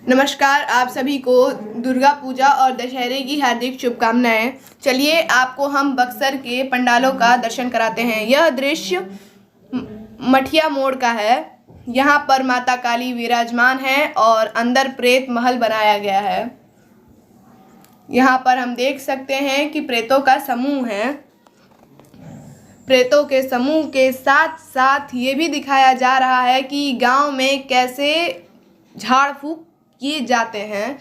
नमस्कार, आप सभी को दुर्गा पूजा और दशहरे की हार्दिक शुभकामनाएं। चलिए आपको हम बक्सर के पंडालों का दर्शन कराते हैं। यह दृश्य मठिया मोड़ का है। यहाँ पर माता काली विराजमान है और अंदर प्रेत महल बनाया गया है। यहाँ पर हम देख सकते हैं कि प्रेतों का समूह है। प्रेतों के समूह के साथ साथ ये भी दिखाया जा रहा है कि गांव में कैसे झाड़ फूक किए जाते हैं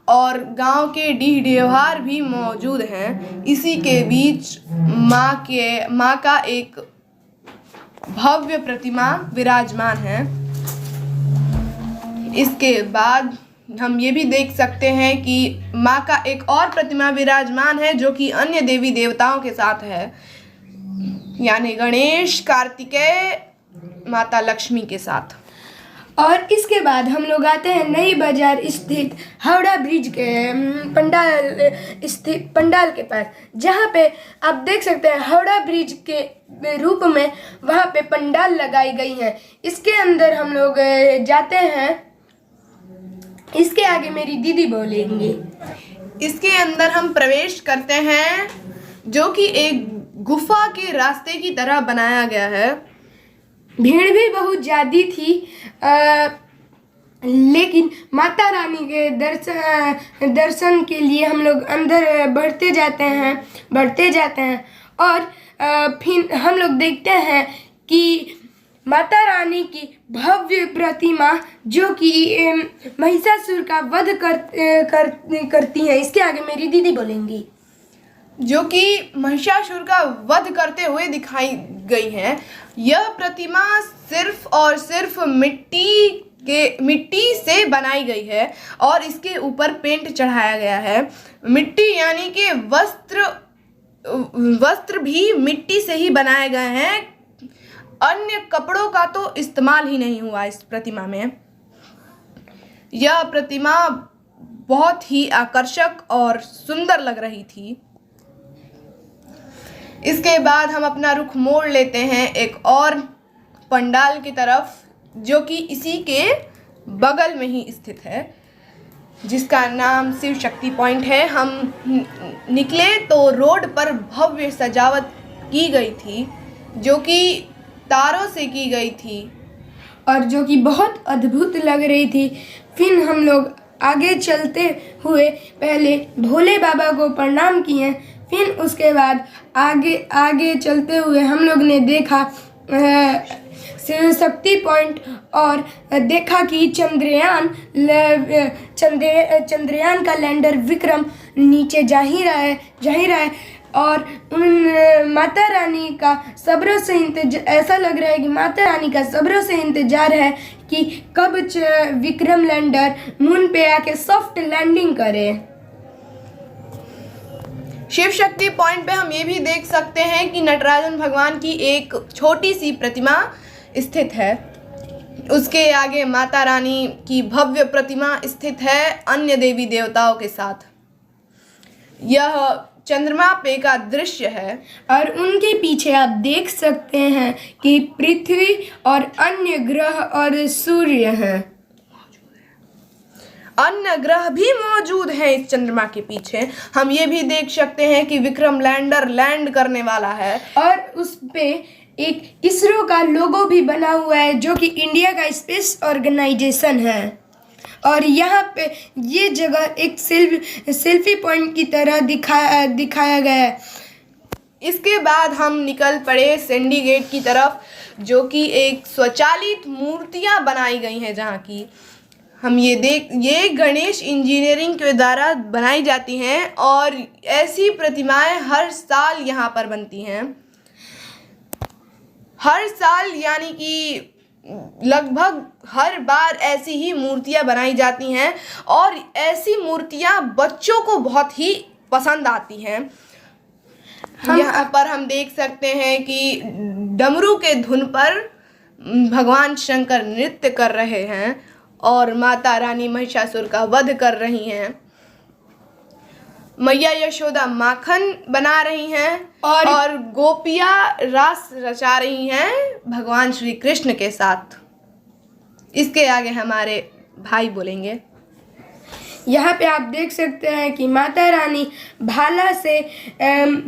और गांव के डीह ढेवार भी मौजूद हैं। इसी के बीच माँ का एक भव्य प्रतिमा विराजमान है। इसके बाद हम ये भी देख सकते हैं कि माँ का एक और प्रतिमा विराजमान है जो कि अन्य देवी देवताओं के साथ है, यानी गणेश, कार्तिकेय, माता लक्ष्मी के साथ। और इसके बाद हम लोग आते हैं नई बाजार स्थित हावड़ा ब्रिज के पंडाल के पास, जहाँ पे आप देख सकते हैं हावड़ा ब्रिज के रूप में वहाँ पे पंडाल लगाई गई है। इसके अंदर हम लोग जाते हैं। इसके आगे मेरी दीदी बोलेंगी। इसके अंदर हम प्रवेश करते हैं जो कि एक गुफा के रास्ते की तरह बनाया गया है। भीड़ भी बहुत ज़्यादा थी, लेकिन माता रानी के दर्शन के लिए हम लोग अंदर बढ़ते जाते हैं और फिर हम लोग देखते हैं कि माता रानी की भव्य प्रतिमा जो कि महिषासुर का वध करती है। इसके आगे मेरी दीदी बोलेंगी। जो कि महिषासुर का वध करते हुए दिखाई गई है। यह प्रतिमा सिर्फ और सिर्फ मिट्टी से बनाई गई है और इसके ऊपर पेंट चढ़ाया गया है। मिट्टी यानी कि वस्त्र भी मिट्टी से ही बनाए गए हैं। अन्य कपड़ों का तो इस्तेमाल ही नहीं हुआ इस प्रतिमा में। यह प्रतिमा बहुत ही आकर्षक और सुंदर लग रही थी। इसके बाद हम अपना रुख मोड़ लेते हैं एक और पंडाल की तरफ, जो कि इसी के बगल में ही स्थित है, जिसका नाम शिव शक्ति पॉइंट है। हम निकले तो रोड पर भव्य सजावट की गई थी, जो कि तारों से की गई थी और जो कि बहुत अद्भुत लग रही थी। फिर हम लोग आगे चलते हुए पहले भोले बाबा को प्रणाम किए। फिर उसके बाद आगे चलते हुए हम लोग ने देखा शिव शक्ति पॉइंट और देखा कि चंद्रयान का लैंडर विक्रम नीचे जा ही रहा है और माता रानी का सब्रों से ऐसा लग रहा है कि माता रानी का सब्रों से इंतजार है कि कब विक्रम लैंडर मून पे आके सॉफ्ट लैंडिंग करे। शिव शक्ति पॉइंट पे हम ये भी देख सकते हैं कि नटराजन भगवान की एक छोटी सी प्रतिमा स्थित है। उसके आगे माता रानी की भव्य प्रतिमा स्थित है अन्य देवी देवताओं के साथ। यह चंद्रमा पे का दृश्य है और उनके पीछे आप देख सकते हैं कि पृथ्वी और अन्य ग्रह और सूर्य हैं। अन्य ग्रह भी मौजूद हैं इस चंद्रमा के पीछे। हम ये भी देख सकते हैं कि विक्रम लैंडर लैंड करने वाला है और उस पे एक इसरो का लोगो भी बना हुआ है, जो कि इंडिया का स्पेस ऑर्गेनाइजेशन है। और यहाँ पे ये जगह एक सेल्फी पॉइंट की तरह दिखाया गया है। इसके बाद हम निकल पड़े सेंडी गेट की तरफ, जो कि एक स्वचालित मूर्तियाँ बनाई गई हैं, जहाँ की हम ये गणेश इंजीनियरिंग के द्वारा बनाई जाती हैं और ऐसी प्रतिमाएं हर साल यहाँ पर बनती हैं। हर साल यानी कि लगभग हर बार ऐसी ही मूर्तियाँ बनाई जाती हैं और ऐसी मूर्तियाँ बच्चों को बहुत ही पसंद आती हैं। यहाँ पर हम देख सकते हैं कि डमरू के धुन पर भगवान शंकर नृत्य कर रहे हैं और माता रानी महिषासुर का वध कर रही हैं। मैया यशोदा माखन बना रही हैं और गोपियाँ रास रचा रही हैं भगवान श्री कृष्ण के साथ। इसके आगे हमारे भाई बोलेंगे। यहाँ पे आप देख सकते हैं कि माता रानी भाला से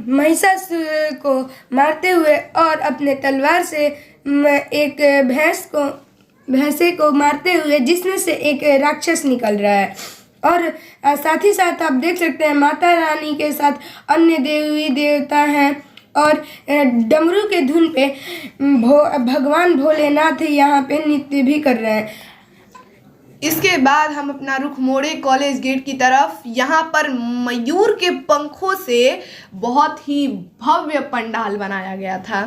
महिषासुर को मारते हुए और अपने तलवार से एक भैंसे को मारते हुए जिसमें से एक राक्षस निकल रहा है। और साथ ही साथ आप देख सकते हैं माता रानी के साथ अन्य देवी देवता हैं और डमरू के धुन पे भगवान भोलेनाथ यहाँ पे नृत्य भी कर रहे हैं। इसके बाद हम अपना रुख मोड़े कॉलेज गेट की तरफ। यहाँ पर मयूर के पंखों से बहुत ही भव्य पंडाल बनाया गया था।